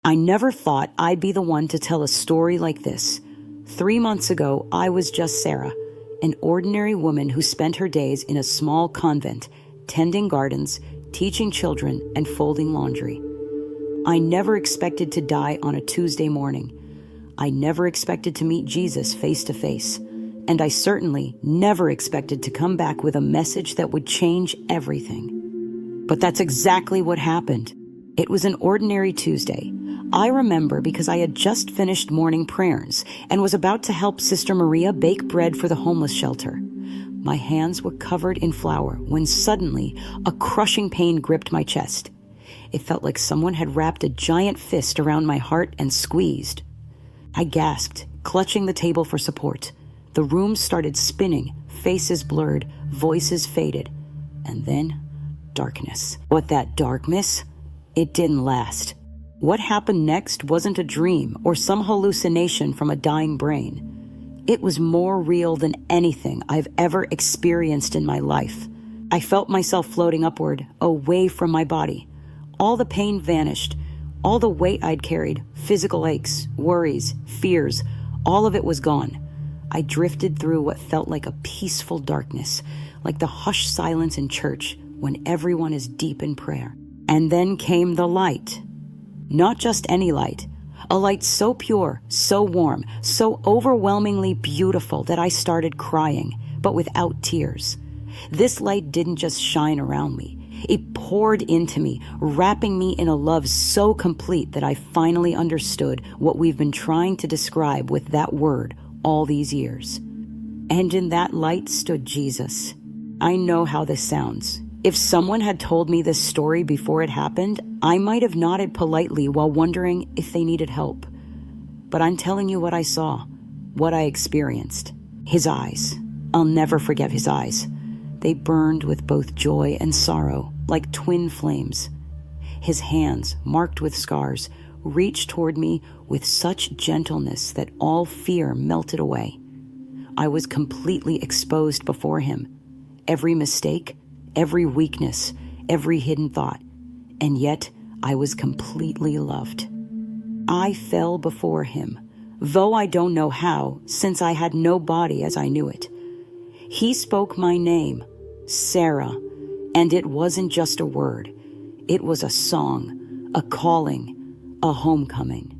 I never thought I'd be the one to tell a story like this. 3 months ago, I was just Sarah, an ordinary woman who spent her days in a small convent, tending gardens, teaching children, and folding laundry. I never expected to die on a Tuesday morning. I never expected to meet Jesus face to face. And I certainly never expected to come back with a message that would change everything. But that's exactly what happened. It was an ordinary Tuesday. I remember because I had just finished morning prayers and was about to help Sister Maria bake bread for the homeless shelter. My hands were covered in flour when suddenly a crushing pain gripped my chest. It felt like someone had wrapped a giant fist around my heart and squeezed. I gasped, clutching the table for support. The room started spinning, faces blurred, voices faded, and then darkness. But that darkness, it didn't last. What happened next wasn't a dream or some hallucination from a dying brain. It was more real than anything I've ever experienced in my life. I felt myself floating upward, away from my body. All the pain vanished. All the weight I'd carried, physical aches, worries, fears, all of it was gone. I drifted through what felt like a peaceful darkness, like the hushed silence in church when everyone is deep in prayer. And then came the light. Not just any light. A light so pure, so warm, so overwhelmingly beautiful that I started crying, but without tears. This light didn't just shine around me. It poured into me, wrapping me in a love so complete that I finally understood what we've been trying to describe with that word all these years. And in that light stood Jesus. I know how this sounds. If someone had told me this story before it happened, I might have nodded politely while wondering if they needed help. But I'm telling you what I saw, what I experienced. His eyes. I'll never forget his eyes. They burned with both joy and sorrow, like twin flames. His hands, marked with scars, reached toward me with such gentleness that all fear melted away. I was completely exposed before him. Every mistake, every weakness, every hidden thought. And yet, I was completely loved. I fell before him, though I don't know how, since I had no body as I knew it. He spoke my name, Sarah, and it wasn't just a word. It was a song, a calling, a homecoming.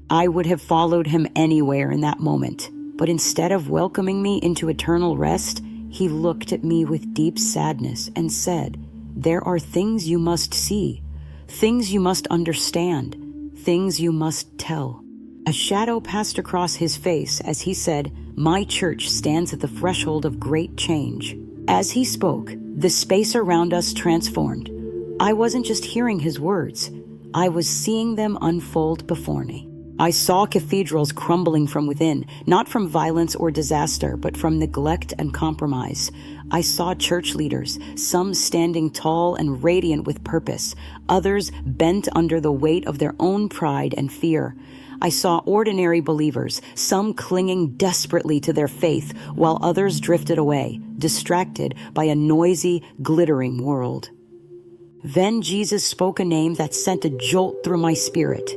I would have followed him anywhere in that moment, but instead of welcoming me into eternal rest, he looked at me with deep sadness and said, "There are things you must see, things you must understand, things you must tell." A shadow passed across his face as he said, "My church stands at the threshold of great change." As he spoke, the space around us transformed. I wasn't just hearing his words, I was seeing them unfold before me. I saw cathedrals crumbling from within, not from violence or disaster, but from neglect and compromise. I saw church leaders, some standing tall and radiant with purpose, others bent under the weight of their own pride and fear. I saw ordinary believers, some clinging desperately to their faith, while others drifted away, distracted by a noisy, glittering world. Then Jesus spoke a name that sent a jolt through my spirit.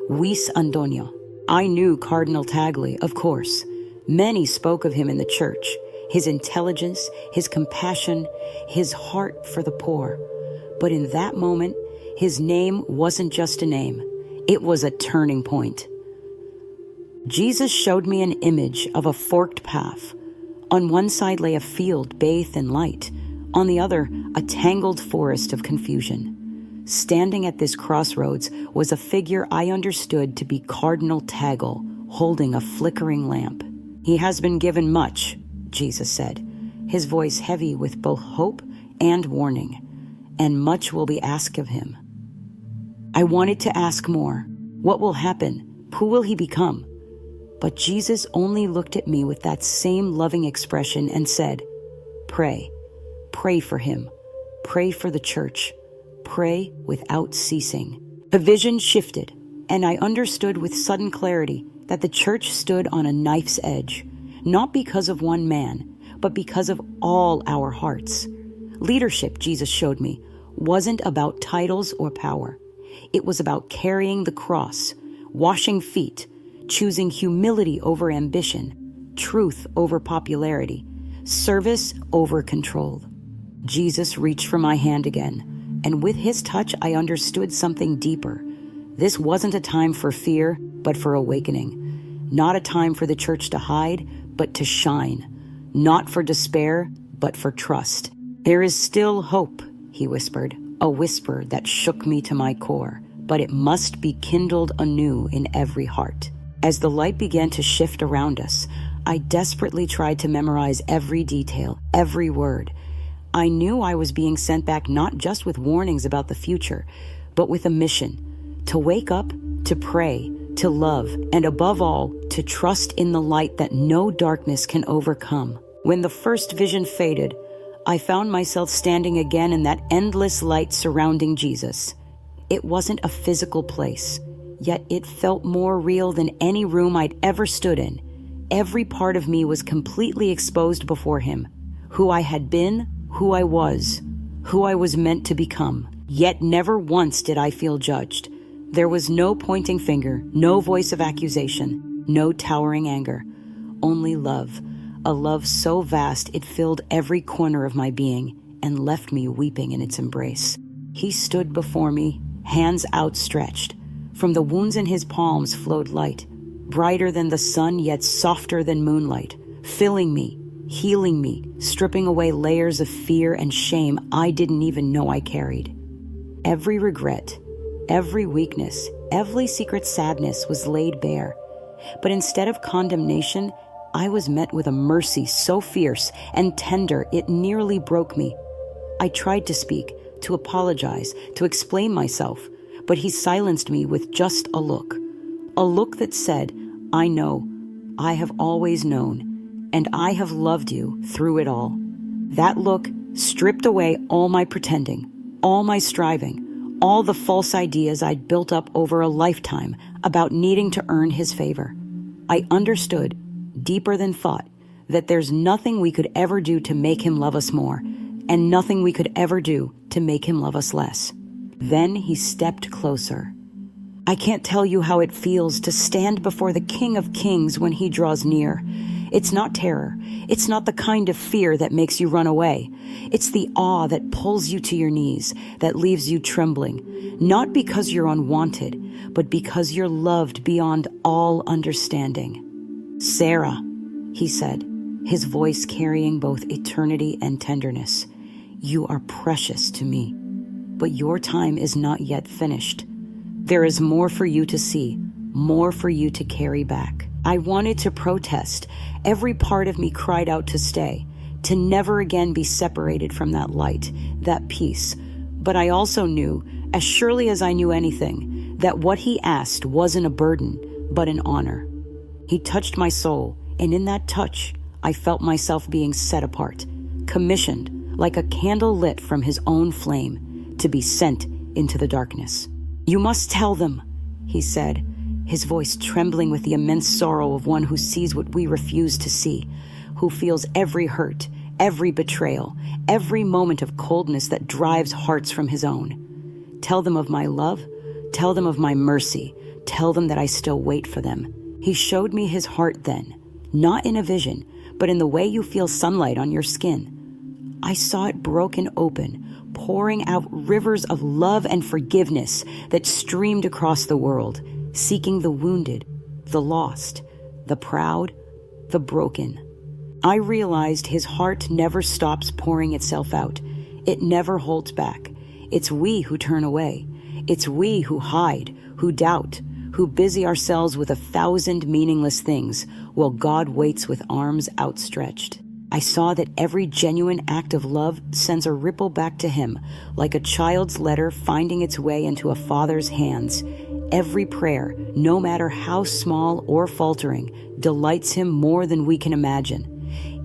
Luis Antonio. I knew Cardinal Tagle, of course. Many spoke of him in the church, his intelligence, his compassion, his heart for the poor. But in that moment, his name wasn't just a name. It was a turning point. Jesus showed me an image of a forked path. On one side lay a field bathed in light. On the other, a tangled forest of confusion. Standing at this crossroads was a figure I understood to be Cardinal Tagle, holding a flickering lamp. "He has been given much," Jesus said, his voice heavy with both hope and warning, "and much will be asked of him." I wanted to ask more. What will happen? Who will he become? But Jesus only looked at me with that same loving expression and said, "Pray. Pray for him. Pray for the church. Pray without ceasing." The vision shifted, and I understood with sudden clarity that the church stood on a knife's edge, not because of one man, but because of all our hearts. Leadership, Jesus showed me, wasn't about titles or power. It was about carrying the cross, washing feet, choosing humility over ambition, truth over popularity, service over control. Jesus reached for my hand again, and with his touch I understood something deeper. This wasn't a time for fear, but for awakening. Not a time for the church to hide, but to shine. Not for despair, but for trust. "There is still hope," he whispered, a whisper that shook me to my core, but it must be kindled anew in every heart. As the light began to shift around us, I desperately tried to memorize every detail, every word. I knew I was being sent back not just with warnings about the future, but with a mission: to wake up, to pray, to love, and above all, to trust in the light that no darkness can overcome. When the first vision faded, I found myself standing again in that endless light surrounding Jesus. It wasn't a physical place, yet it felt more real than any room I'd ever stood in. Every part of me was completely exposed before him. Who I had been, who I was meant to become. Yet never once did I feel judged. There was no pointing finger, no voice of accusation, no towering anger. Only love, a love so vast it filled every corner of my being and left me weeping in its embrace. He stood before me, hands outstretched. From the wounds in his palms flowed light, brighter than the sun yet softer than moonlight, filling me, healing me, stripping away layers of fear and shame I didn't even know I carried. Every regret, every weakness, every secret sadness was laid bare. But instead of condemnation, I was met with a mercy so fierce and tender it nearly broke me. I tried to speak, to apologize, to explain myself, but he silenced me with just a look that said, "I know, I have always known, and I have loved you through it all." That look stripped away all my pretending, all my striving, all the false ideas I'd built up over a lifetime about needing to earn his favor. I understood, deeper than thought, that there's nothing we could ever do to make him love us more, and nothing we could ever do to make him love us less. Then he stepped closer. I can't tell you how it feels to stand before the King of Kings when he draws near. It's not terror. It's not the kind of fear that makes you run away. It's the awe that pulls you to your knees, that leaves you trembling, not because you're unwanted, but because you're loved beyond all understanding. "Sarah," he said, his voice carrying both eternity and tenderness, "you are precious to me, but your time is not yet finished. There is more for you to see, more for you to carry back." I wanted to protest. Every part of me cried out to stay, to never again be separated from that light, that peace. But I also knew, as surely as I knew anything, that what he asked wasn't a burden, but an honor. He touched my soul, and in that touch, I felt myself being set apart, commissioned, like a candle lit from his own flame, to be sent into the darkness. "You must tell them," he said, his voice trembling with the immense sorrow of one who sees what we refuse to see, who feels every hurt, every betrayal, every moment of coldness that drives hearts from his own. "Tell them of my love, tell them of my mercy, tell them that I still wait for them." He showed me his heart then, not in a vision, but in the way you feel sunlight on your skin. I saw it broken open, pouring out rivers of love and forgiveness that streamed across the world, seeking the wounded, the lost, the proud, the broken. I realized his heart never stops pouring itself out. It never holds back. It's we who turn away. It's we who hide, who doubt, who busy ourselves with 1,000 meaningless things, while God waits with arms outstretched. I saw that every genuine act of love sends a ripple back to him, like a child's letter finding its way into a father's hands. Every prayer, no matter how small or faltering, delights him more than we can imagine.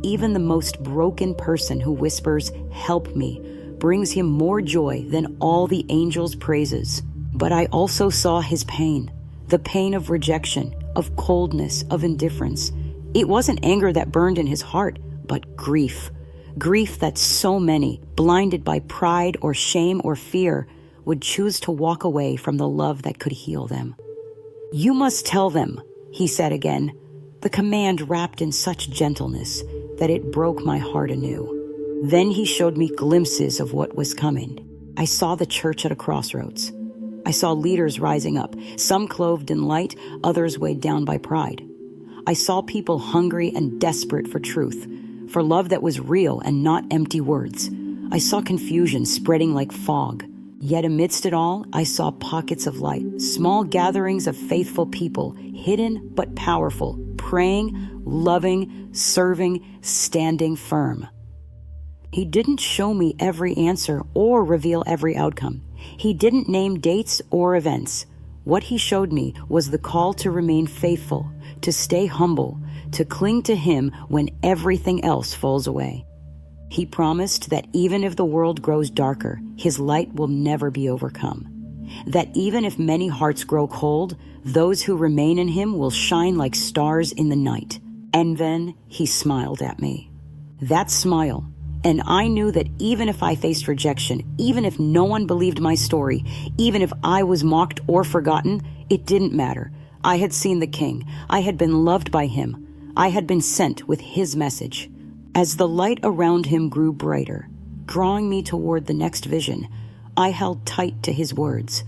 Even the most broken person who whispers, "Help me," brings him more joy than all the angels' praises. But I also saw his pain, the pain of rejection, of coldness, of indifference. It wasn't anger that burned in his heart, but grief. Grief that so many, blinded by pride or shame or fear, would choose to walk away from the love that could heal them. "You must tell them," he said again, the command wrapped in such gentleness that it broke my heart anew. Then he showed me glimpses of what was coming. I saw the church at a crossroads. I saw leaders rising up, some clothed in light, others weighed down by pride. I saw people hungry and desperate for truth, for love that was real and not empty words. I saw confusion spreading like fog. Yet amidst it all, I saw pockets of light, small gatherings of faithful people, hidden but powerful, praying, loving, serving, standing firm. He didn't show me every answer or reveal every outcome. He didn't name dates or events. What he showed me was the call to remain faithful, to stay humble, to cling to him when everything else falls away. He promised that even if the world grows darker, his light will never be overcome. That even if many hearts grow cold, those who remain in him will shine like stars in the night. And then he smiled at me. That smile, and I knew that even if I faced rejection, even if no one believed my story, even if I was mocked or forgotten, it didn't matter. I had seen the King. I had been loved by him. I had been sent with his message. As the light around him grew brighter, drawing me toward the next vision, I held tight to his words.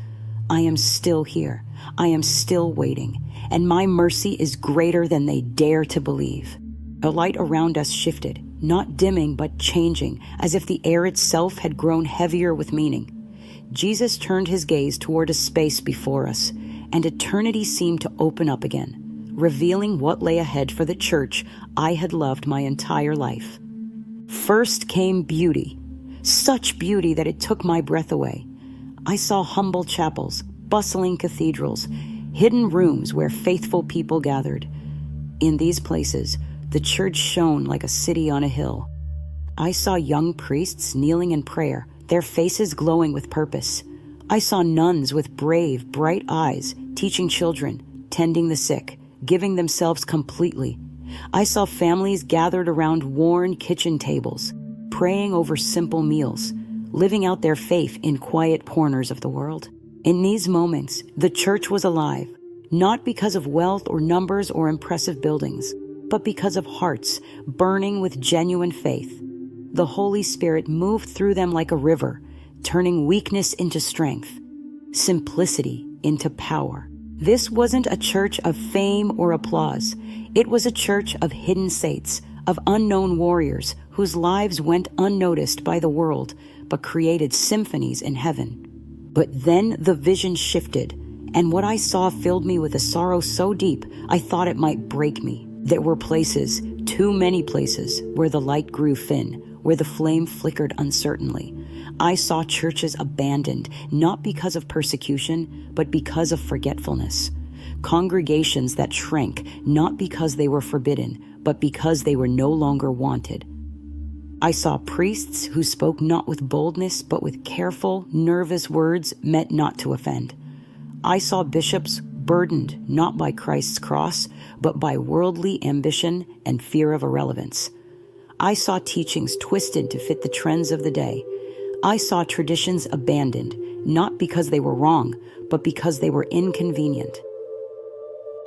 I am still here. I am still waiting, and my mercy is greater than they dare to believe. The light around us shifted, not dimming but changing, as if the air itself had grown heavier with meaning. Jesus turned his gaze toward a space before us, and eternity seemed to open up again, revealing what lay ahead for the church I had loved my entire life. First came beauty, such beauty that it took my breath away. I saw humble chapels, bustling cathedrals, hidden rooms where faithful people gathered. In these places, the church shone like a city on a hill. I saw young priests kneeling in prayer, their faces glowing with purpose. I saw nuns with brave, bright eyes, teaching children, tending the sick, giving themselves completely. I saw families gathered around worn kitchen tables, praying over simple meals, living out their faith in quiet corners of the world. In these moments, the church was alive, not because of wealth or numbers or impressive buildings, but because of hearts burning with genuine faith. The Holy Spirit moved through them like a river, turning weakness into strength, simplicity into power. This wasn't a church of fame or applause. It was a church of hidden saints, of unknown warriors whose lives went unnoticed by the world, but created symphonies in heaven. But then the vision shifted, and what I saw filled me with a sorrow so deep I thought it might break me. There were places, too many places, where the light grew thin, where the flame flickered uncertainly. I saw churches abandoned, not because of persecution, but because of forgetfulness. Congregations that shrank, not because they were forbidden, but because they were no longer wanted. I saw priests who spoke not with boldness, but with careful, nervous words meant not to offend. I saw bishops burdened not by Christ's cross, but by worldly ambition and fear of irrelevance. I saw teachings twisted to fit the trends of the day. I saw traditions abandoned, not because they were wrong, but because they were inconvenient.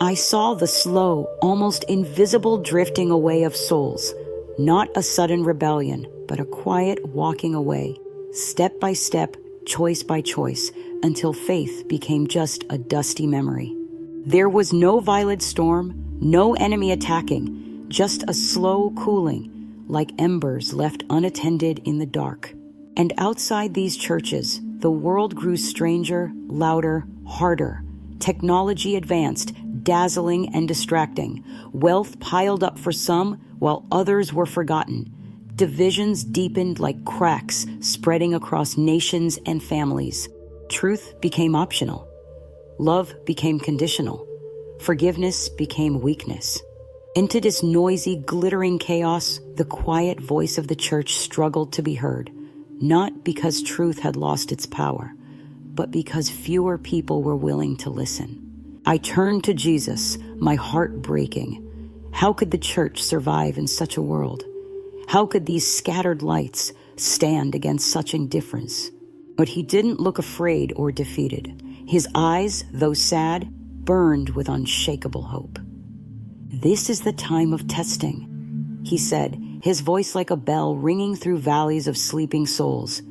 I saw the slow, almost invisible drifting away of souls, not a sudden rebellion, but a quiet walking away, step by step, choice by choice, until faith became just a dusty memory. There was no violent storm, no enemy attacking, just a slow cooling, like embers left unattended in the dark. And outside these churches, the world grew stranger, louder, harder. Technology advanced, dazzling and distracting. Wealth piled up for some, while others were forgotten. Divisions deepened like cracks, spreading across nations and families. Truth became optional. Love became conditional. Forgiveness became weakness. Into this noisy, glittering chaos, the quiet voice of the church struggled to be heard, not because truth had lost its power, but because fewer people were willing to listen. I turned to Jesus, my heart breaking. How could the church survive in such a world? How could these scattered lights stand against such indifference? But he didn't look afraid or defeated. His eyes, though sad, burned with unshakable hope. "This is the time of testing," he said, his voice like a bell ringing through valleys of sleeping souls.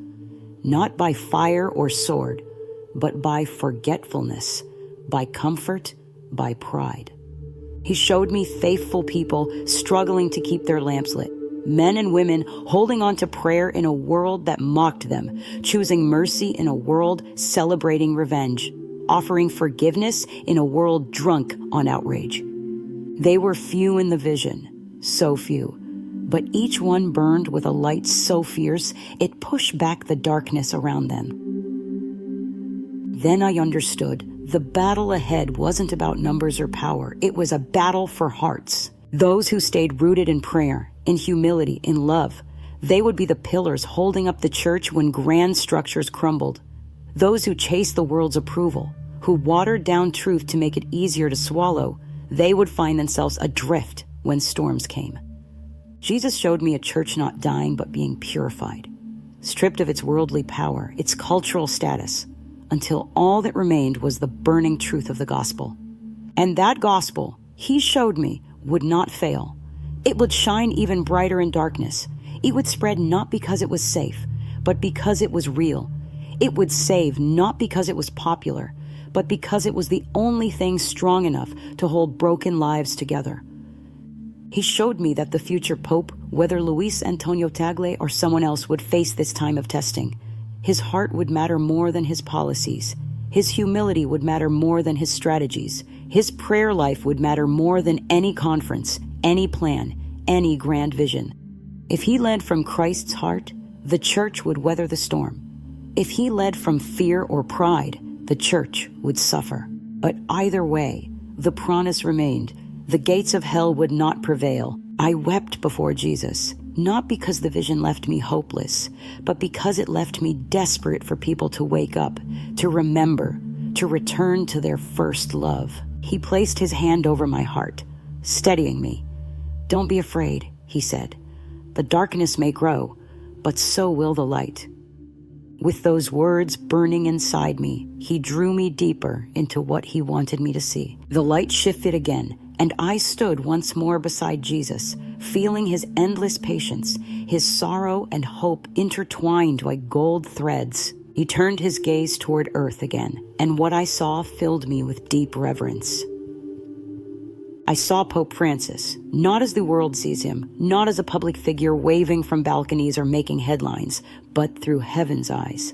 "Not by fire or sword, but by forgetfulness, by comfort, by pride." He showed me faithful people struggling to keep their lamps lit, men and women holding on to prayer in a world that mocked them, choosing mercy in a world celebrating revenge, offering forgiveness in a world drunk on outrage. They were few in the vision, so few, but each one burned with a light so fierce it pushed back the darkness around them. Then I understood the battle ahead wasn't about numbers or power. It was a battle for hearts. Those who stayed rooted in prayer, in humility, in love, they would be the pillars holding up the church when grand structures crumbled. Those who chased the world's approval, who watered down truth to make it easier to swallow, they would find themselves adrift when storms came. Jesus showed me a church not dying but being purified, stripped of its worldly power, its cultural status, until all that remained was the burning truth of the gospel. And that gospel, he showed me, would not fail. It would shine even brighter in darkness. It would spread not because it was safe, but because it was real. It would save not because it was popular, but because it was the only thing strong enough to hold broken lives together. He showed me that the future pope, whether Luis Antonio Tagle or someone else, would face this time of testing. His heart would matter more than his policies. His humility would matter more than his strategies. His prayer life would matter more than any conference, any plan, any grand vision. If he led from Christ's heart, the church would weather the storm. If he led from fear or pride, the church would suffer. But either way, the promise remained. The gates of hell would not prevail. I wept before Jesus, not because the vision left me hopeless, but because it left me desperate for people to wake up, to remember, to return to their first love. He placed his hand over my heart, steadying me. "Don't be afraid," he said. "The darkness may grow, but so will the light." With those words burning inside me, he drew me deeper into what he wanted me to see. The light shifted again, and I stood once more beside Jesus, feeling his endless patience, his sorrow and hope intertwined like gold threads. He turned his gaze toward earth again, and what I saw filled me with deep reverence. I saw Pope Francis, not as the world sees him, not as a public figure waving from balconies or making headlines, but through heaven's eyes.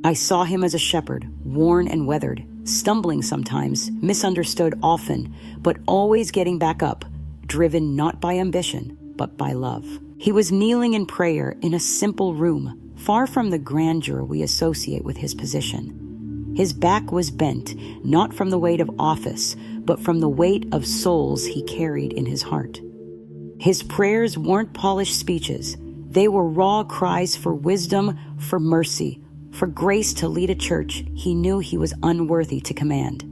I saw him as a shepherd, worn and weathered, stumbling sometimes, misunderstood often, but always getting back up, driven not by ambition, but by love. He was kneeling in prayer in a simple room, far from the grandeur we associate with his position. His back was bent, not from the weight of office, but from the weight of souls he carried in his heart. His prayers weren't polished speeches. They were raw cries for wisdom, for mercy, for grace to lead a church he knew he was unworthy to command.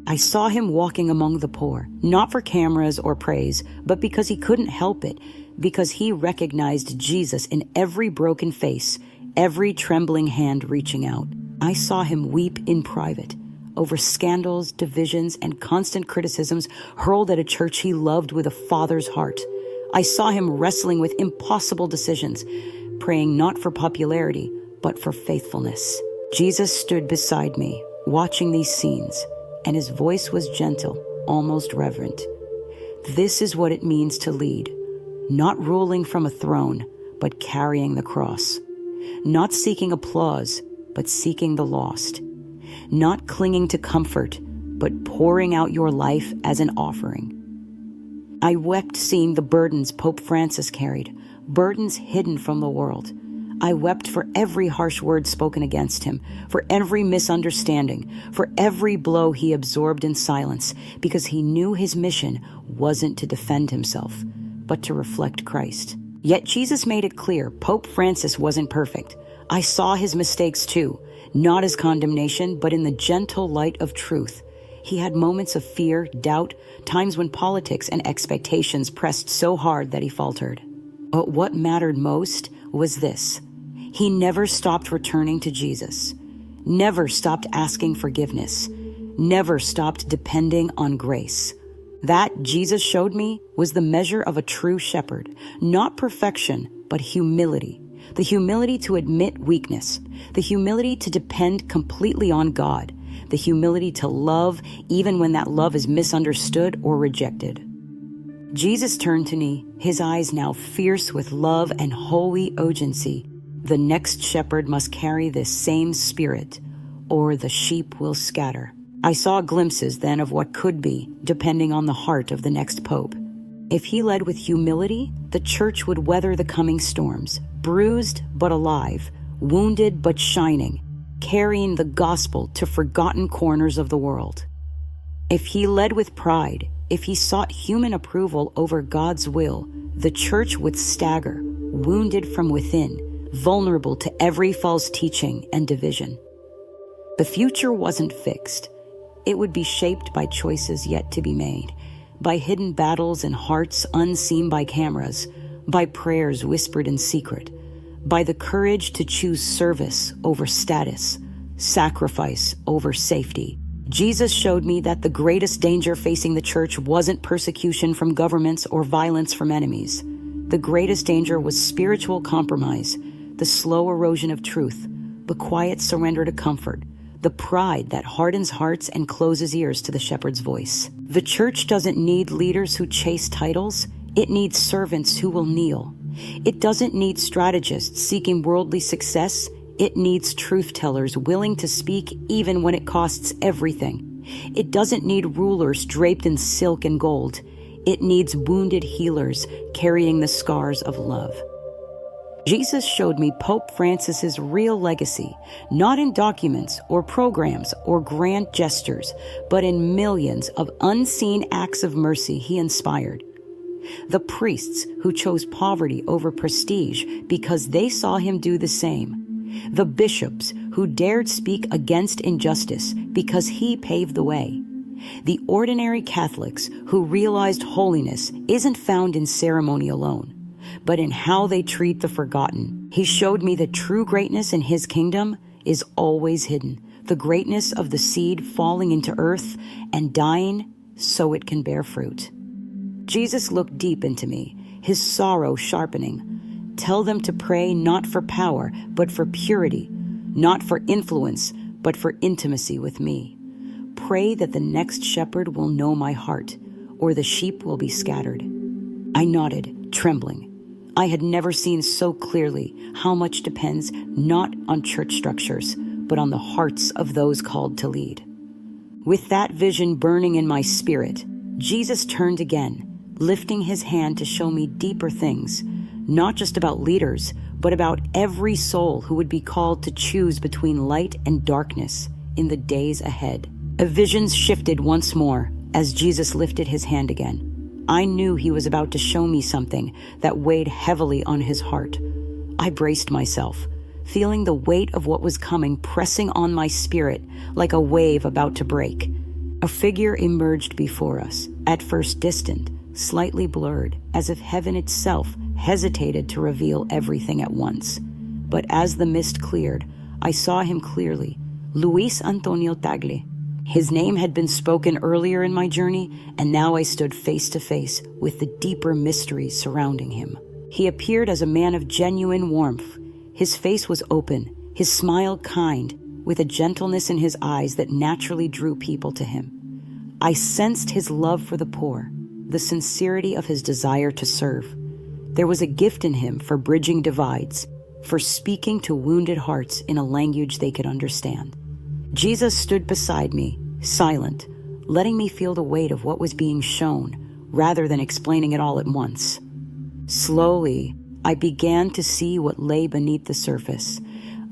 I saw him walking among the poor, not for cameras or praise, but because he couldn't help it, because he recognized Jesus in every broken face, every trembling hand reaching out. I saw him weep in private over scandals, divisions, and constant criticisms hurled at a church he loved with a father's heart. I saw him wrestling with impossible decisions, praying not for popularity, but for faithfulness. Jesus stood beside me, watching these scenes, and his voice was gentle, almost reverent. This is what it means to lead, not ruling from a throne, but carrying the cross. Not seeking applause, but seeking the lost. Not clinging to comfort, but pouring out your life as an offering. I wept seeing the burdens Pope Francis carried, burdens hidden from the world. I wept for every harsh word spoken against him, for every misunderstanding, for every blow he absorbed in silence, because he knew his mission wasn't to defend himself, but to reflect Christ. Yet Jesus made it clear Pope Francis wasn't perfect. I saw his mistakes too, not as condemnation, but in the gentle light of truth. He had moments of fear, doubt, times when politics and expectations pressed so hard that he faltered. But what mattered most was this. He never stopped returning to Jesus, never stopped asking forgiveness, never stopped depending on grace. That, Jesus showed me, was the measure of a true shepherd, not perfection, but humility. The humility to admit weakness, the humility to depend completely on God, the humility to love even when that love is misunderstood or rejected. Jesus turned to me, his eyes now fierce with love and holy urgency. The next shepherd must carry this same spirit, or the sheep will scatter. I saw glimpses then of what could be, depending on the heart of the next pope. If he led with humility, the church would weather the coming storms, bruised but alive, wounded but shining, carrying the gospel to forgotten corners of the world. If he led with pride, if he sought human approval over God's will, the church would stagger, wounded from within, vulnerable to every false teaching and division. The future wasn't fixed. It would be shaped by choices yet to be made, by hidden battles in hearts unseen by cameras, by prayers whispered in secret, by the courage to choose service over status, sacrifice over safety. Jesus showed me that the greatest danger facing the church wasn't persecution from governments or violence from enemies. The greatest danger was spiritual compromise, the slow erosion of truth, the quiet surrender to comfort, the pride that hardens hearts and closes ears to the shepherd's voice. The church doesn't need leaders who chase titles. It needs servants who will kneel. It doesn't need strategists seeking worldly success. It needs truth-tellers willing to speak even when it costs everything. It doesn't need rulers draped in silk and gold. It needs wounded healers carrying the scars of love. Jesus showed me Pope Francis's real legacy, not in documents or programs or grand gestures, but in millions of unseen acts of mercy he inspired. The priests who chose poverty over prestige because they saw him do the same. The bishops who dared speak against injustice because he paved the way. The ordinary Catholics who realized holiness isn't found in ceremony alone, but in how they treat the forgotten. He showed me that true greatness in his kingdom is always hidden, the greatness of the seed falling into earth and dying so it can bear fruit. Jesus looked deep into me, his sorrow sharpening. Tell them to pray not for power, but for purity, not for influence, but for intimacy with me. Pray that the next shepherd will know my heart, or the sheep will be scattered. I nodded, trembling. I had never seen so clearly how much depends not on church structures, but on the hearts of those called to lead. With that vision burning in my spirit, Jesus turned again, lifting his hand to show me deeper things, not just about leaders, but about every soul who would be called to choose between light and darkness in the days ahead. The visions shifted once more as Jesus lifted his hand again. I knew he was about to show me something that weighed heavily on his heart. I braced myself, feeling the weight of what was coming pressing on my spirit like a wave about to break. A figure emerged before us, at first distant, slightly blurred, as if heaven itself hesitated to reveal everything at once. But as the mist cleared, I saw him clearly, Luis Antonio Tagle. His name had been spoken earlier in my journey, and now I stood face to face with the deeper mysteries surrounding him. He appeared as a man of genuine warmth. His face was open, his smile kind, with a gentleness in his eyes that naturally drew people to him. I sensed his love for the poor, the sincerity of his desire to serve. There was a gift in him for bridging divides, for speaking to wounded hearts in a language they could understand. Jesus stood beside me, silent, letting me feel the weight of what was being shown, rather than explaining it all at once. Slowly, I began to see what lay beneath the surface.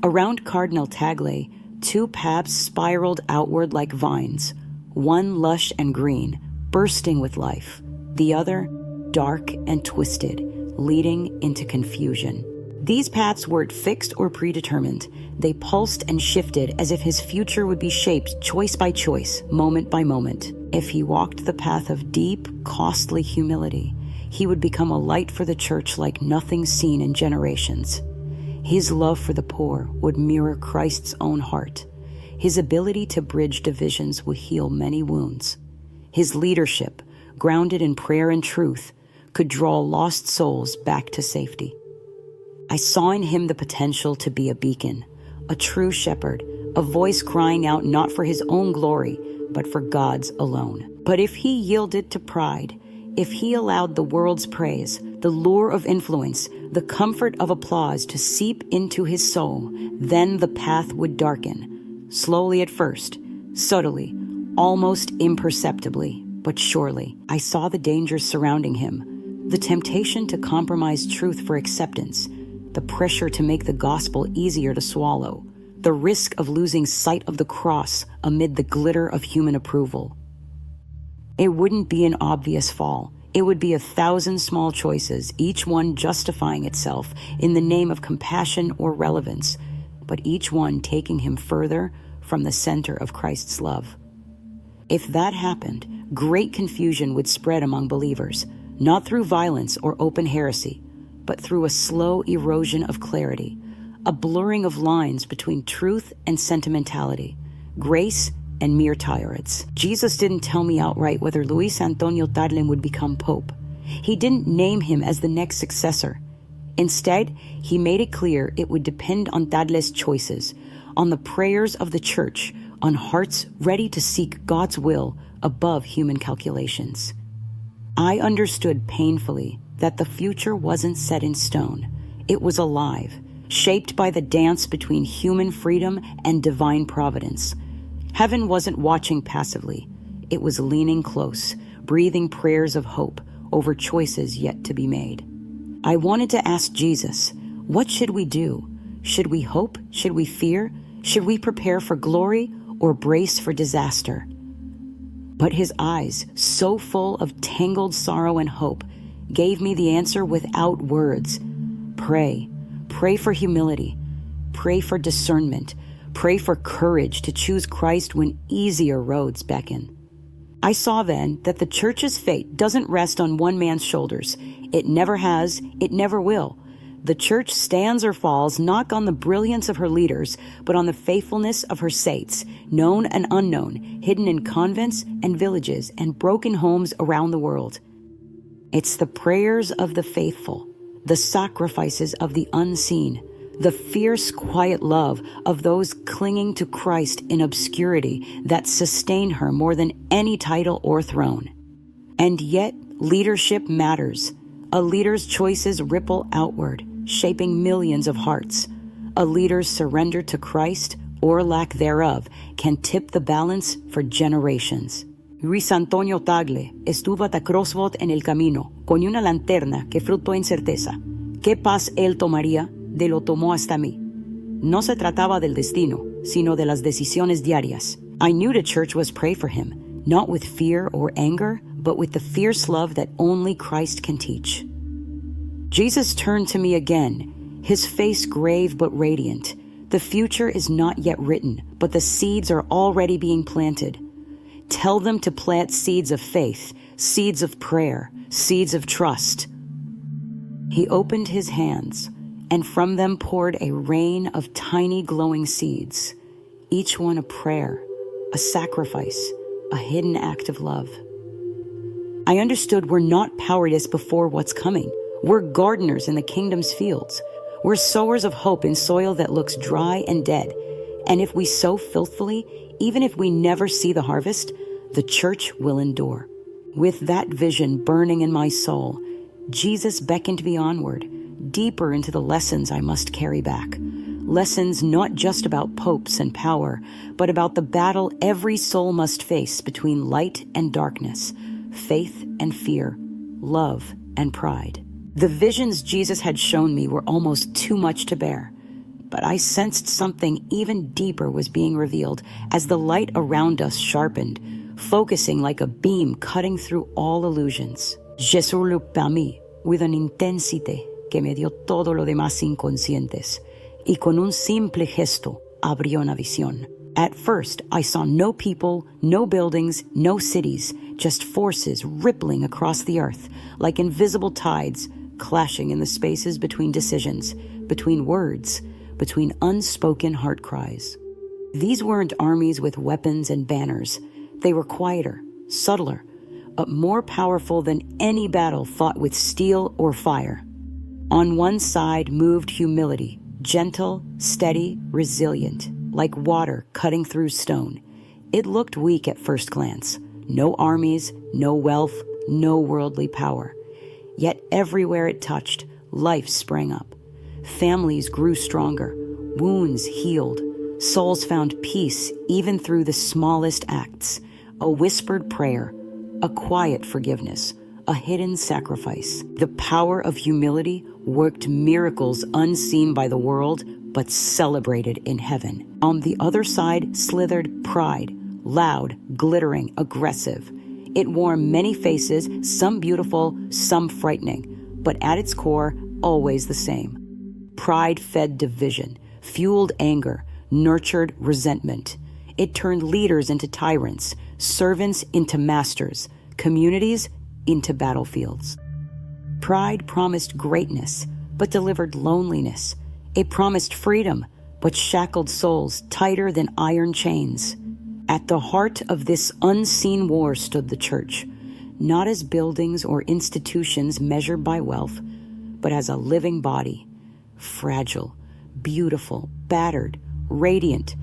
Around Cardinal Tagle, two paths spiraled outward like vines, one lush and green, bursting with life, the other dark and twisted, leading into confusion. These paths weren't fixed or predetermined. They pulsed and shifted as if his future would be shaped choice by choice, moment by moment. If he walked the path of deep, costly humility, he would become a light for the church like nothing seen in generations. His love for the poor would mirror Christ's own heart. His ability to bridge divisions would heal many wounds. His leadership, grounded in prayer and truth, could draw lost souls back to safety. I saw in him the potential to be a beacon, a true shepherd, a voice crying out not for his own glory, but for God's alone. But if he yielded to pride, if he allowed the world's praise, the lure of influence, the comfort of applause to seep into his soul, then the path would darken, slowly at first, subtly, almost imperceptibly, but surely. I saw the dangers surrounding him, the temptation to compromise truth for acceptance, the pressure to make the gospel easier to swallow, the risk of losing sight of the cross amid the glitter of human approval. It wouldn't be an obvious fall. It would be 1,000 small choices, each one justifying itself in the name of compassion or relevance, but each one taking him further from the center of Christ's love. If that happened, great confusion would spread among believers, not through violence or open heresy, but through a slow erosion of clarity, a blurring of lines between truth and sentimentality, grace and mere tirades. Jesus didn't tell me outright whether Luis Antonio Tagle would become Pope. He didn't name him as the next successor. Instead, he made it clear it would depend on Tagle's choices, on the prayers of the Church, on hearts ready to seek God's will above human calculations. I understood painfully that the future wasn't set in stone. It was alive, shaped by the dance between human freedom and divine providence. Heaven wasn't watching passively. It was leaning close, breathing prayers of hope over choices yet to be made. I wanted to ask Jesus, what should we do? Should we hope? Should we fear? Should we prepare for glory or brace for disaster? But his eyes, so full of tangled sorrow and hope, gave me the answer without words. Pray. Pray for humility. Pray for discernment. Pray for courage to choose Christ when easier roads beckon. I saw then that the Church's fate doesn't rest on one man's shoulders. It never has, it never will. The Church stands or falls not on the brilliance of her leaders, but on the faithfulness of her saints, known and unknown, hidden in convents and villages and broken homes around the world. It's the prayers of the faithful, the sacrifices of the unseen, the fierce, quiet love of those clinging to Christ in obscurity that sustain her more than any title or throne. And yet, leadership matters. A leader's choices ripple outward, shaping millions of hearts. A leader's surrender to Christ, or lack thereof, can tip the balance for generations. Luis Antonio Tagle estuvo hasta crossroads en el camino, con una lanterna que flotó en certeza. ¿Qué paz él tomaría? De lo tomó hasta mí. No se trataba del destino, sino de las decisiones diarias. I knew the Church was pray for him, not with fear or anger, but with the fierce love that only Christ can teach. Jesus turned to me again, his face grave but radiant. The future is not yet written, but the seeds are already being planted. Tell them to plant seeds of faith, seeds of prayer, seeds of trust. He opened his hands, and from them poured a rain of tiny glowing seeds, each one a prayer, a sacrifice, a hidden act of love. I understood we're not powerless before what's coming. We're gardeners in the kingdom's fields. We're sowers of hope in soil that looks dry and dead. And if we sow filthfully, even if we never see the harvest, the Church will endure. With that vision burning in my soul, Jesus beckoned me onward, deeper into the lessons I must carry back. Lessons not just about popes and power, but about the battle every soul must face between light and darkness, faith and fear, love and pride. The visions Jesus had shown me were almost too much to bear, but I sensed something even deeper was being revealed as the light around us sharpened, focusing like a beam cutting through all illusions. Jésus looked at me with an intensité que me dio todo lo demás inconscientes, y con un simple gesto abrió una visión. At first, I saw no people, no buildings, no cities, just forces rippling across the earth like invisible tides, clashing in the spaces between decisions, between words, between unspoken heart cries. These weren't armies with weapons and banners. They were quieter, subtler, but more powerful than any battle fought with steel or fire. On one side moved humility, gentle, steady, resilient, like water cutting through stone. It looked weak at first glance. No armies, no wealth, no worldly power. Yet everywhere it touched, life sprang up. Families grew stronger, wounds healed, souls found peace even through the smallest acts. A whispered prayer, a quiet forgiveness, a hidden sacrifice. The power of humility worked miracles unseen by the world, but celebrated in heaven. On the other side slithered pride, loud, glittering, aggressive. It wore many faces, some beautiful, some frightening, but at its core, always the same. Pride fed division, fueled anger, nurtured resentment. It turned leaders into tyrants, servants into masters, communities into battlefields. Pride promised greatness, but delivered loneliness. It promised freedom, but shackled souls tighter than iron chains. At the heart of this unseen war stood the church, not as buildings or institutions measured by wealth, but as a living body, fragile, beautiful, battered, radiant,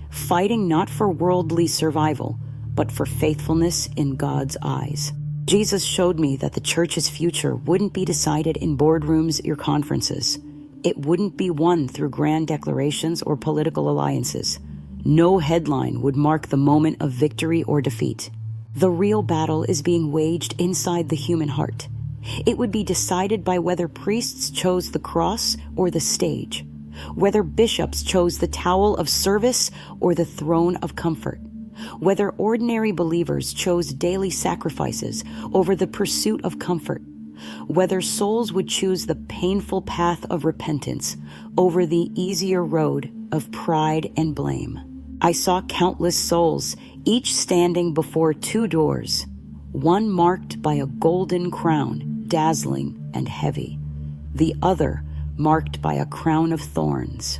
fighting not for worldly survival, but for faithfulness in God's eyes. Jesus showed me that the church's future wouldn't be decided in boardrooms or conferences. It wouldn't be won through grand declarations or political alliances. No headline would mark the moment of victory or defeat. The real battle is being waged inside the human heart. It would be decided by whether priests chose the cross or the stage, whether bishops chose the towel of service or the throne of comfort, whether ordinary believers chose daily sacrifices over the pursuit of comfort, whether souls would choose the painful path of repentance over the easier road of pride and blame. I saw countless souls, each standing before two doors, one marked by a golden crown, dazzling and heavy, the other marked by a crown of thorns.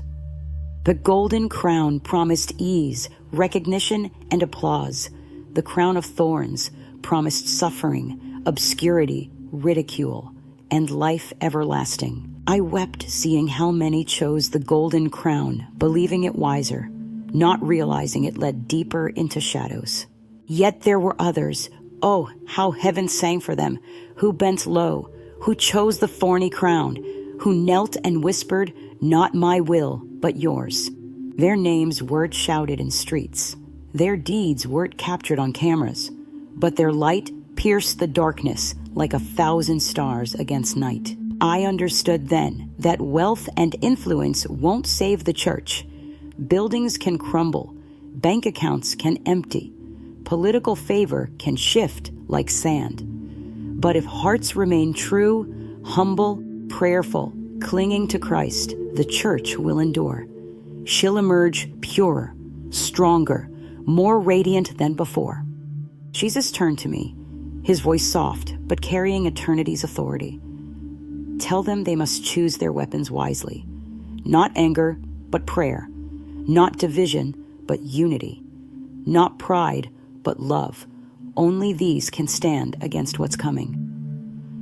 The golden crown promised ease, recognition, and applause. The crown of thorns promised suffering, obscurity, ridicule, and life everlasting. I wept seeing how many chose the golden crown, believing it wiser, not realizing it led deeper into shadows. Yet there were others, oh, how heaven sang for them, who bent low, who chose the thorny crown, who knelt and whispered, "Not my will, but yours." Their names weren't shouted in streets. Their deeds weren't captured on cameras, but their light pierced the darkness like 1,000 stars against night. I understood then that wealth and influence won't save the church. Buildings can crumble, bank accounts can empty, political favor can shift like sand. But if hearts remain true, humble, prayerful, clinging to Christ, the church will endure. She'll emerge purer, stronger, more radiant than before. Jesus turned to me, his voice soft, but carrying eternity's authority. Tell them they must choose their weapons wisely. Not anger, but prayer. Not division, but unity. Not pride, but love. Only these can stand against what's coming.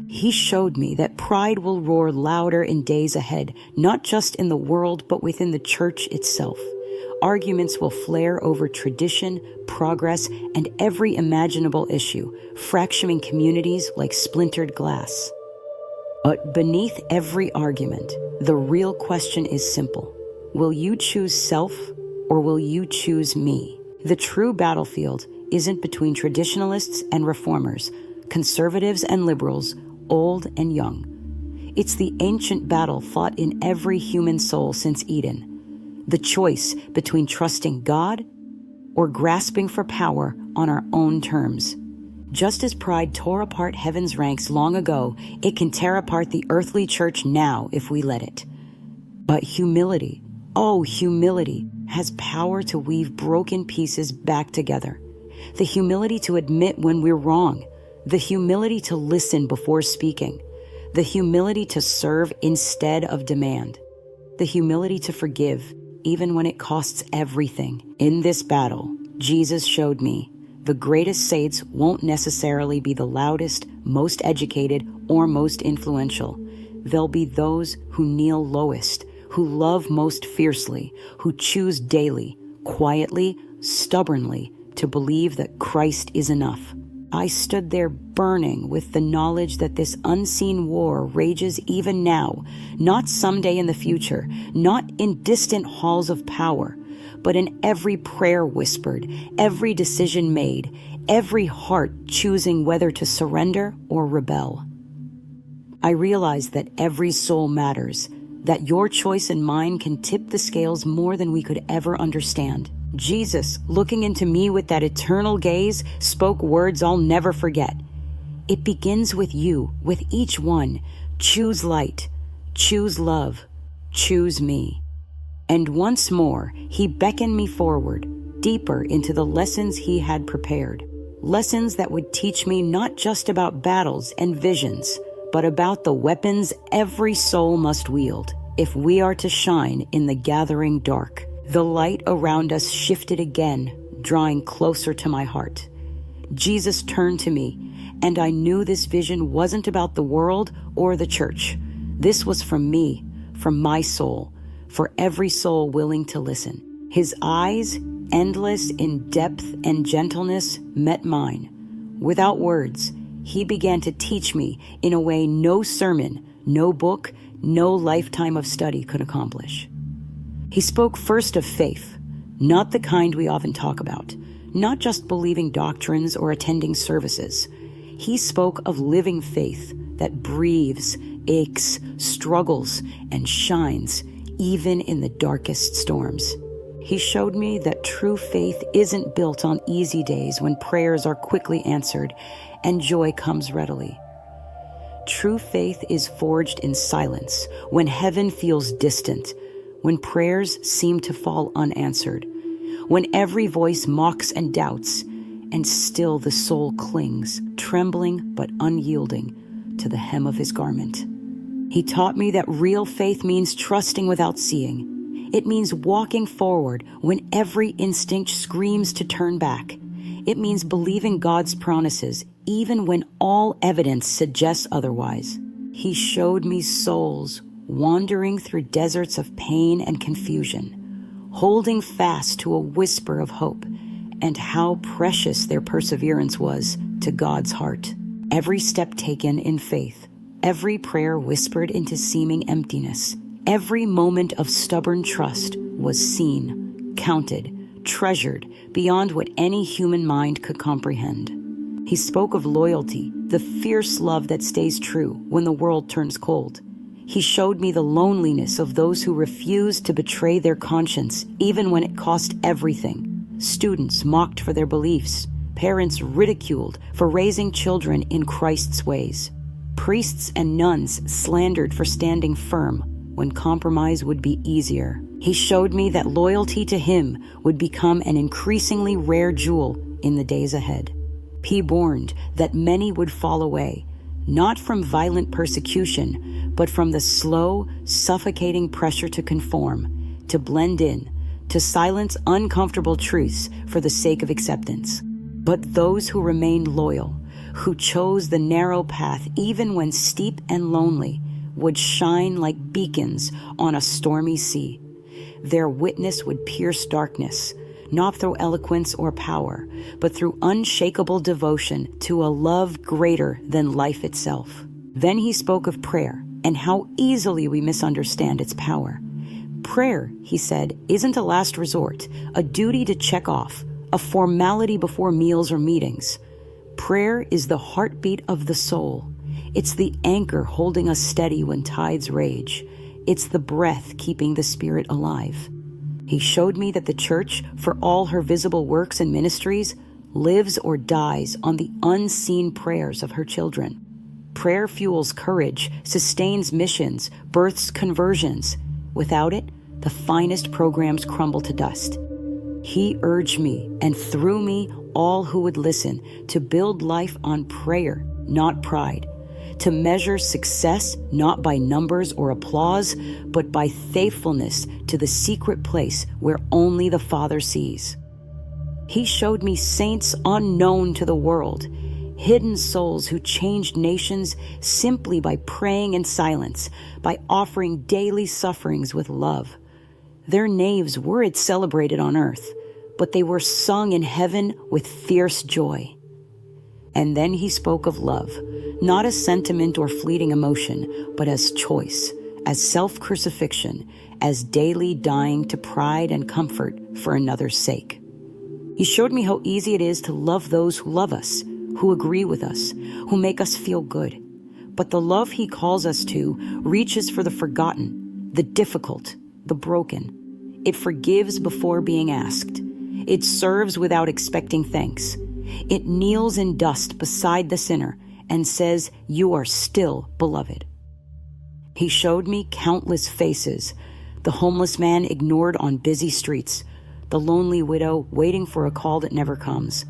He showed me that pride will roar louder in days ahead, not just in the world, but within the church itself. Arguments will flare over tradition, progress, and every imaginable issue, fracturing communities like splintered glass. But beneath every argument, the real question is simple. Will you choose self, or will you choose me? The true battlefield isn't between traditionalists and reformers, conservatives and liberals, old and young. It's the ancient battle fought in every human soul since Eden. The choice between trusting God or grasping for power on our own terms. Just as pride tore apart heaven's ranks long ago, it can tear apart the earthly church now if we let it. But humility, oh, humility, has power to weave broken pieces back together. The humility to admit when we're wrong. The humility to listen before speaking. the humility to serve instead of demand, the humility to forgive even when it costs everything. In this battle, Jesus showed me the greatest saints won't necessarily be the loudest, most educated, or most influential. They'll be those who kneel lowest, who love most fiercely, who choose daily, quietly, stubbornly, to believe that Christ is enough. I stood there burning with the knowledge that this unseen war rages even now, not someday in the future, not in distant halls of power, but in every prayer whispered, every decision made, every heart choosing whether to surrender or rebel. I realized that every soul matters, that your choice and mine can tip the scales more than we could ever understand. Jesus, looking into me with that eternal gaze, spoke words I'll never forget. It begins with you, with each one. Choose light, choose love, choose me. And once more, he beckoned me forward, deeper into the lessons he had prepared. Lessons that would teach me not just about battles and visions, but about the weapons every soul must wield if we are to shine in the gathering dark. The light around us shifted again, drawing closer to my heart. Jesus turned to me, and I knew this vision wasn't about the world or the church. This was from me, from my soul, for every soul willing to listen. His eyes, endless in depth and gentleness, met mine. Without words, he began to teach me in a way no sermon, no book, no lifetime of study could accomplish. He spoke first of faith, not the kind we often talk about, not just believing doctrines or attending services. He spoke of living faith that breathes, aches, struggles, and shines even in the darkest storms. He showed me that true faith isn't built on easy days when prayers are quickly answered and joy comes readily. True faith is forged in silence, when heaven feels distant, when prayers seem to fall unanswered, when every voice mocks and doubts, and still the soul clings, trembling but unyielding, to the hem of his garment. He taught me that real faith means trusting without seeing. It means walking forward when every instinct screams to turn back. It means believing God's promises even when all evidence suggests otherwise. He showed me souls wandering through deserts of pain and confusion, holding fast to a whisper of hope, and how precious their perseverance was to God's heart. Every step taken in faith, every prayer whispered into seeming emptiness, every moment of stubborn trust was seen, counted, treasured beyond what any human mind could comprehend. He spoke of loyalty, the fierce love that stays true when the world turns cold. He showed me the loneliness of those who refused to betray their conscience, even when it cost everything. Students mocked for their beliefs, parents ridiculed for raising children in Christ's ways, priests and nuns slandered for standing firm when compromise would be easier. He showed me that loyalty to him would become an increasingly rare jewel in the days ahead. He warned that many would fall away, not from violent persecution, but from the slow, suffocating pressure to conform, to blend in, to silence uncomfortable truths for the sake of acceptance. But those who remained loyal, who chose the narrow path even when steep and lonely, would shine like beacons on a stormy sea. Their witness would pierce darkness, not through eloquence or power, but through unshakable devotion to a love greater than life itself. Then he spoke of prayer and how easily we misunderstand its power. Prayer, he said, isn't a last resort, a duty to check off, a formality before meals or meetings. Prayer is the heartbeat of the soul. It's the anchor holding us steady when tides rage. It's the breath keeping the spirit alive. He showed me that the church, for all her visible works and ministries, lives or dies on the unseen prayers of her children. Prayer fuels courage, sustains missions, births conversions. Without it, the finest programs crumble to dust. He urged me, and through me, all who would listen, to build life on prayer, not pride, to measure success not by numbers or applause, but by faithfulness to the secret place where only the Father sees. He showed me saints unknown to the world, hidden souls who changed nations simply by praying in silence, by offering daily sufferings with love. Their names weren't celebrated on earth, but they were sung in heaven with fierce joy. And then he spoke of love, not as sentiment or fleeting emotion, but as choice, as self-crucifixion, as daily dying to pride and comfort for another's sake. He showed me how easy it is to love those who love us, who agree with us, who make us feel good. But the love he calls us to reaches for the forgotten, the difficult, the broken. It forgives before being asked. It serves without expecting thanks. It kneels in dust beside the sinner and says, "You are still beloved." He showed me countless faces, the homeless man ignored on busy streets, the lonely widow waiting for a call that never comes,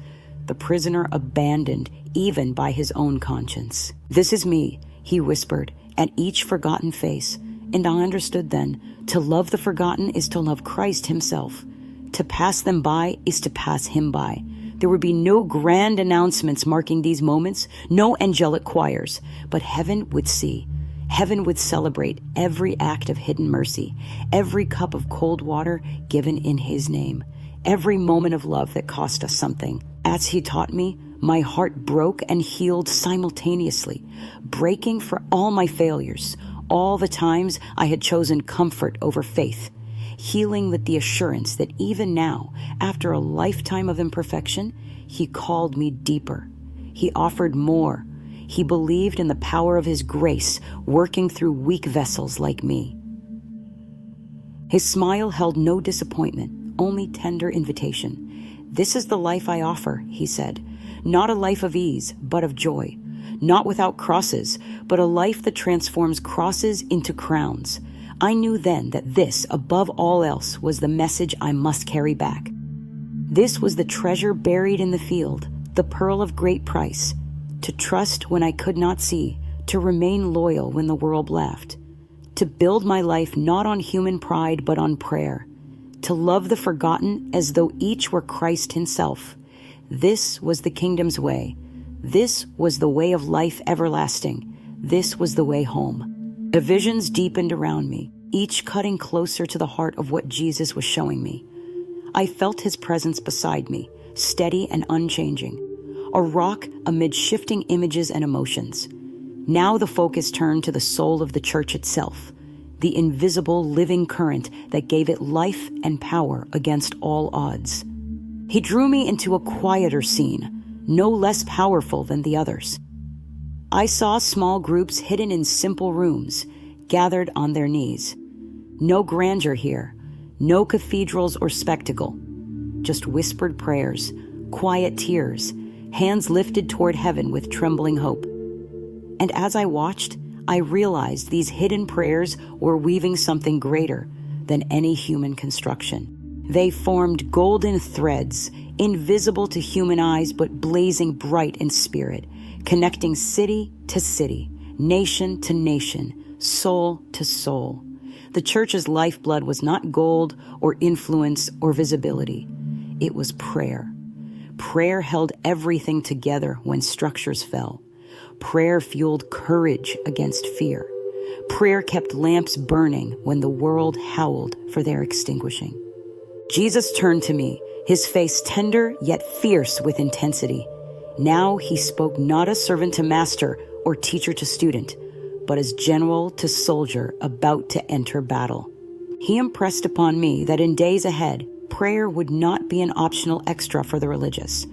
the prisoner abandoned even by his own conscience. "This is me," he whispered, at each forgotten face, and I understood then, to love the forgotten is to love Christ himself. To pass them by is to pass him by. There would be no grand announcements marking these moments, no angelic choirs, but heaven would see. Heaven would celebrate every act of hidden mercy, every cup of cold water given in his name, every moment of love that cost us something. As he taught me, my heart broke and healed simultaneously, breaking for all my failures, all the times I had chosen comfort over faith, healing with the assurance that even now, after a lifetime of imperfection, he called me deeper. He offered more. He believed in the power of his grace, working through weak vessels like me. His smile held no disappointment, only tender invitation. "This is the life I offer," he said. "Not a life of ease, but of joy. Not without crosses, but a life that transforms crosses into crowns." I knew then that this, above all else, was the message I must carry back. This was the treasure buried in the field, the pearl of great price. To trust when I could not see, to remain loyal when the world laughed, to build my life not on human pride but on prayer, to love the forgotten as though each were Christ himself. This was the kingdom's way. This was the way of life everlasting. This was the way home. The visions deepened around me, each cutting closer to the heart of what Jesus was showing me. I felt his presence beside me, steady and unchanging, a rock amid shifting images and emotions. Now the focus turned to the soul of the church itself, the invisible living current that gave it life and power against all odds. He drew me into a quieter scene, no less powerful than the others. I saw small groups hidden in simple rooms, gathered on their knees. No grandeur here, no cathedrals or spectacle, just whispered prayers, quiet tears, hands lifted toward heaven with trembling hope. And as I watched, I realized these hidden prayers were weaving something greater than any human construction. They formed golden threads, invisible to human eyes but blazing bright in spirit, connecting city to city, nation to nation, soul to soul. The church's lifeblood was not gold or influence or visibility. It was prayer. Prayer held everything together when structures fell. Prayer fueled courage against fear. Prayer kept lamps burning when the world howled for their extinguishing. Jesus turned to me, his face tender yet fierce with intensity. Now he spoke not as servant to master or teacher to student, but as general to soldier about to enter battle. He impressed upon me that in days ahead, prayer would not be an optional extra for the religious.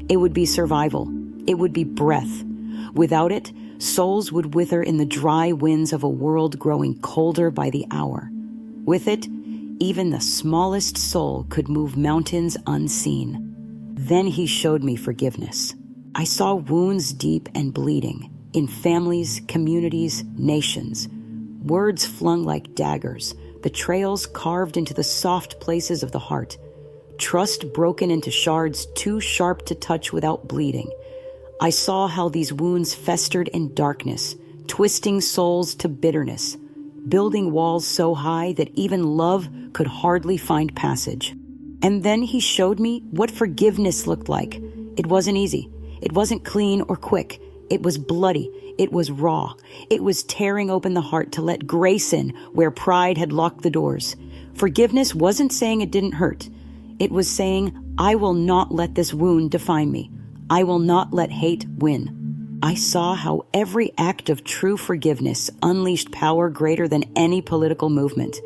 It would be survival. It would be breath. Without it, souls would wither in the dry winds of a world growing colder by the hour. With it, even the smallest soul could move mountains unseen. Then he showed me forgiveness. I saw wounds deep and bleeding in families, communities, nations. Words flung like daggers, betrayals carved into the soft places of the heart, trust broken into shards too sharp to touch without bleeding. I saw how these wounds festered in darkness, twisting souls to bitterness, building walls so high that even love could hardly find passage. And then he showed me what forgiveness looked like. It wasn't easy. It wasn't clean or quick. It was bloody. It was raw. It was tearing open the heart to let grace in where pride had locked the doors. Forgiveness wasn't saying it didn't hurt. It was saying, I will not let this wound define me. I will not let hate win. I saw how every act of true forgiveness unleashed power greater than any political movement.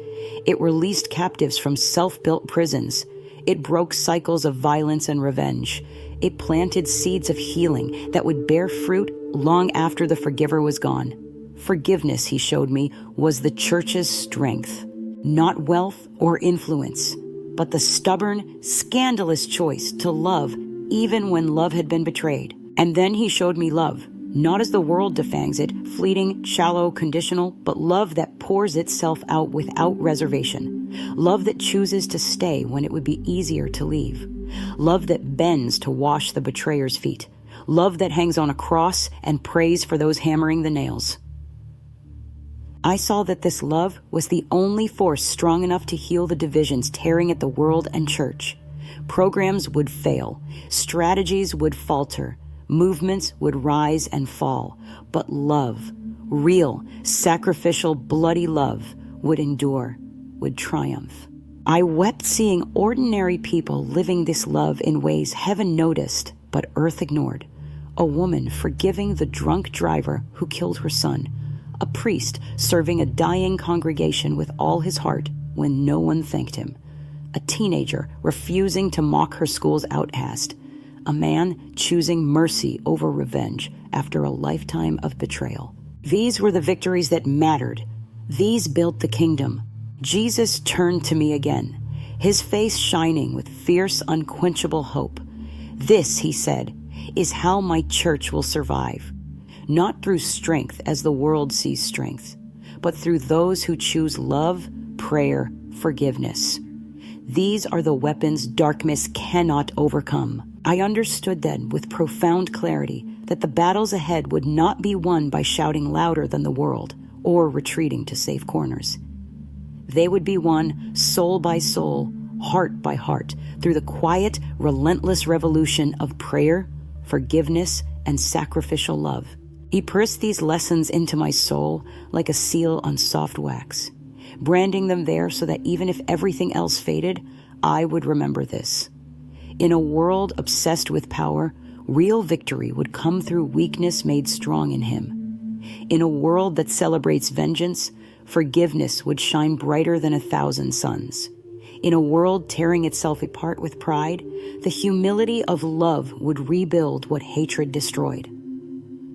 It released captives from self-built prisons. It broke cycles of violence and revenge. It planted seeds of healing that would bear fruit long after the forgiver was gone. Forgiveness, he showed me, was the church's strength. Not wealth or influence, but the stubborn, scandalous choice to love even when love had been betrayed. And then he showed me love, not as the world defines it, fleeting, shallow, conditional, but love that pours itself out without reservation. Love that chooses to stay when it would be easier to leave. Love that bends to wash the betrayer's feet. Love that hangs on a cross and prays for those hammering the nails. I saw that this love was the only force strong enough to heal the divisions tearing at the world and church. Programs would fail. Strategies would falter. Movements would rise and fall. But love, real, sacrificial, bloody love, would endure, would triumph. I wept seeing ordinary people living this love in ways heaven noticed, but earth ignored. A woman forgiving the drunk driver who killed her son. A priest serving a dying congregation with all his heart when no one thanked him. A teenager refusing to mock her school's outcast. A man choosing mercy over revenge after a lifetime of betrayal. These were the victories that mattered. These built the kingdom. Jesus turned to me again, his face shining with fierce, unquenchable hope. This, he said, is how my church will survive. Not through strength as the world sees strength, but through those who choose love, prayer, forgiveness. These are the weapons darkness cannot overcome. I understood then with profound clarity that the battles ahead would not be won by shouting louder than the world or retreating to safe corners. They would be won soul by soul, heart by heart, through the quiet, relentless revolution of prayer, forgiveness, and sacrificial love. He pressed these lessons into my soul like a seal on soft wax, branding them there so that even if everything else faded, I would remember this. In a world obsessed with power, real victory would come through weakness made strong in him. In a world that celebrates vengeance, forgiveness would shine brighter than 1,000 suns. In a world tearing itself apart with pride, the humility of love would rebuild what hatred destroyed.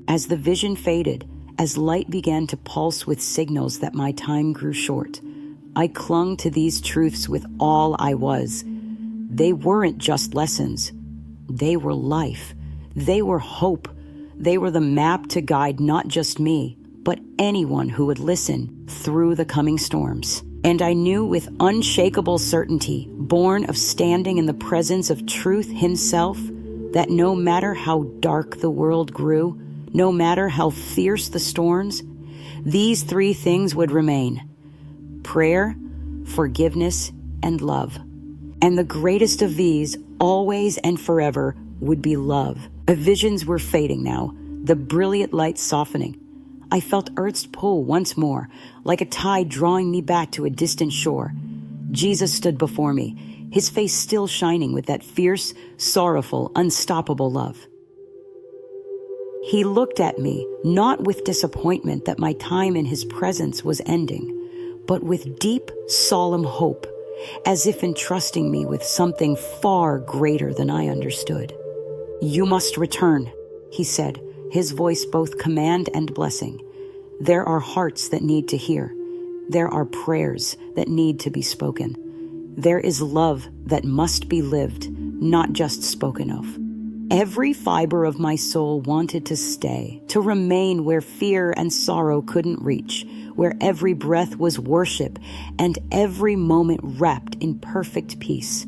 As the vision faded, as light began to pulse with signals that my time grew short, I clung to these truths with all I was. They weren't just lessons. They were life. They were hope. They were the map to guide not just me, but anyone who would listen through the coming storms. And I knew with unshakable certainty, born of standing in the presence of truth himself, that no matter how dark the world grew, no matter how fierce the storms, these three things would remain: prayer, forgiveness, and love. And the greatest of these, always and forever, would be love. The visions were fading now, the brilliant light softening. I felt Earth's pull once more, like a tide drawing me back to a distant shore. Jesus stood before me, his face still shining with that fierce, sorrowful, unstoppable love. He looked at me, not with disappointment that my time in his presence was ending, but with deep, solemn hope, as if entrusting me with something far greater than I understood. "You must return," he said, his voice both command and blessing. "There are hearts that need to hear. There are prayers that need to be spoken. There is love that must be lived, not just spoken of." Every fiber of my soul wanted to stay, to remain where fear and sorrow couldn't reach, where every breath was worship and every moment wrapped in perfect peace.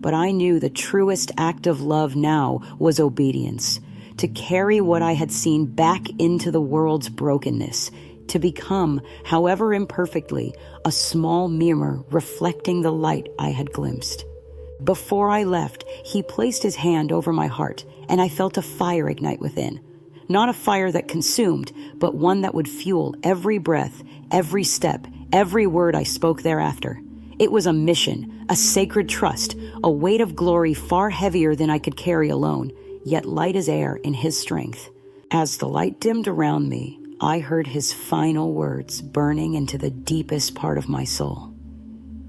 But I knew the truest act of love now was obedience, to carry what I had seen back into the world's brokenness, to become, however imperfectly, a small mirror reflecting the light I had glimpsed. Before I left, he placed his hand over my heart, and I felt a fire ignite within. Not a fire that consumed, but one that would fuel every breath, every step, every word I spoke thereafter. It was a mission, a sacred trust, a weight of glory far heavier than I could carry alone, yet light as air in his strength. As the light dimmed around me, I heard his final words burning into the deepest part of my soul.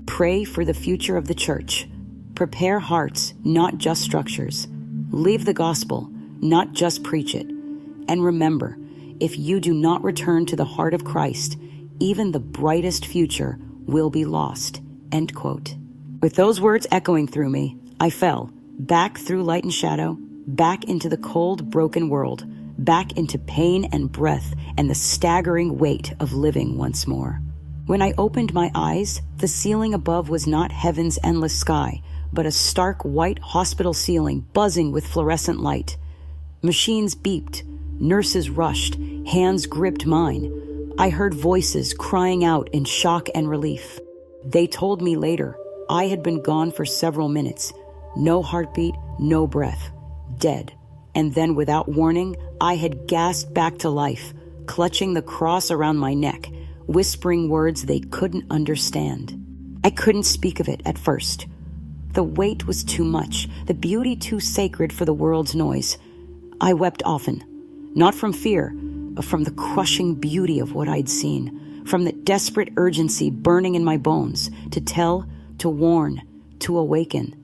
Pray for the future of the church. Prepare hearts, not just structures. Live the gospel, not just preach it. And remember, if you do not return to the heart of Christ, even the brightest future will be lost. End quote. With those words echoing through me, I fell, back through light and shadow, back into the cold, broken world, back into pain and breath and the staggering weight of living once more. When I opened my eyes, the ceiling above was not heaven's endless sky, but a stark white hospital ceiling buzzing with fluorescent light. Machines beeped, nurses rushed, hands gripped mine. I heard voices crying out in shock and relief. They told me later I had been gone for several minutes. No heartbeat, no breath. Dead. And then without warning, I had gasped back to life, clutching the cross around my neck, whispering words they couldn't understand. I couldn't speak of it at first. The weight was too much, the beauty too sacred for the world's noise. I wept often, not from fear, but from the crushing beauty of what I'd seen, from the desperate urgency burning in my bones to tell, to warn, to awaken.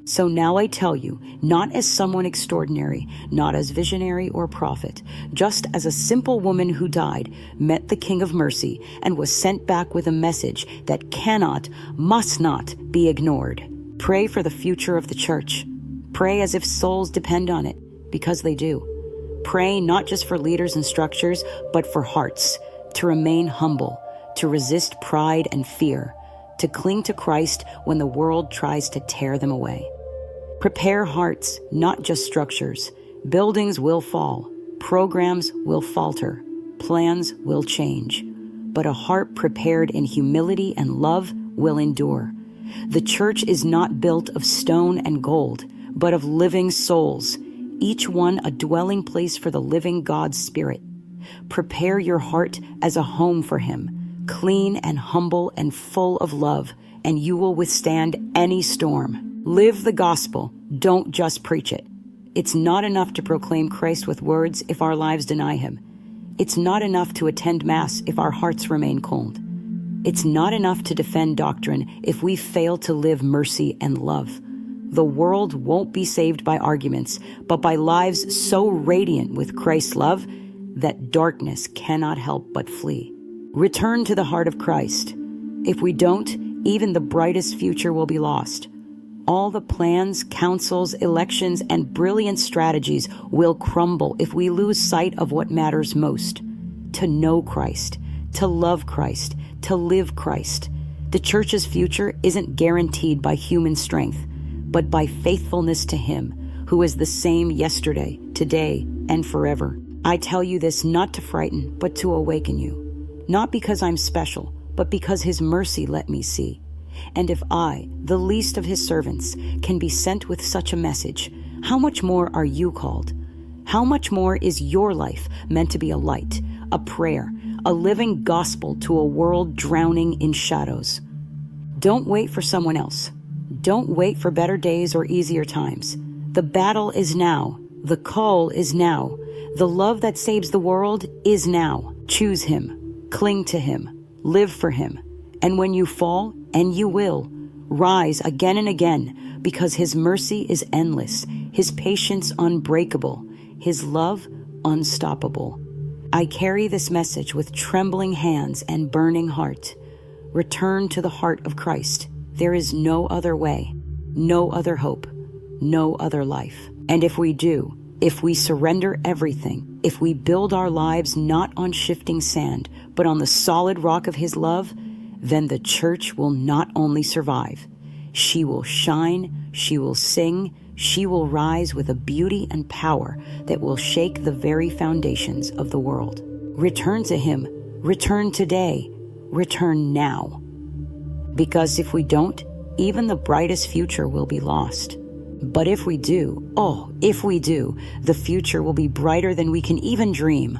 So now I tell you, not as someone extraordinary, not as visionary or prophet, just as a simple woman who died, met the King of Mercy, and was sent back with a message that cannot, must not be ignored. Pray for the future of the church. Pray as if souls depend on it, because they do. Pray not just for leaders and structures, but for hearts, to remain humble, to resist pride and fear, to cling to Christ when the world tries to tear them away. Prepare hearts, not just structures. Buildings will fall, programs will falter, plans will change, but a heart prepared in humility and love will endure. The church is not built of stone and gold, but of living souls, each one a dwelling place for the living God's Spirit. Prepare your heart as a home for Him, clean and humble and full of love, and you will withstand any storm. Live the gospel, don't just preach it. It's not enough to proclaim Christ with words if our lives deny Him. It's not enough to attend Mass if our hearts remain cold. It's not enough to defend doctrine if we fail to live mercy and love. The world won't be saved by arguments, but by lives so radiant with Christ's love that darkness cannot help but flee. Return to the heart of Christ. If we don't, even the brightest future will be lost. All the plans, counsels, elections, and brilliant strategies will crumble if we lose sight of what matters most: to know Christ, to love Christ, to live Christ. The church's future isn't guaranteed by human strength, but by faithfulness to Him, who is the same yesterday, today, and forever. I tell you this not to frighten, but to awaken you. Not because I'm special, but because His mercy let me see. And if I, the least of His servants, can be sent with such a message, how much more are you called? How much more is your life meant to be a light, a prayer, a living gospel to a world drowning in shadows? Don't wait for someone else. Don't wait for better days or easier times. The battle is now. The call is now. The love that saves the world is now. Choose Him. Cling to Him. Live for Him. And when you fall, and you will, rise again and again, because His mercy is endless, His patience unbreakable, His love unstoppable. I carry this message with trembling hands and burning heart. Return to the heart of Christ. There is no other way, no other hope, no other life. And if we do, if we surrender everything, if we build our lives not on shifting sand, but on the solid rock of His love, then the church will not only survive, she will shine, she will sing, she will rise with a beauty and power that will shake the very foundations of the world. Return to him. Return today. Return now. Because if we don't, even the brightest future will be lost. But if we do, the future will be brighter than we can even dream.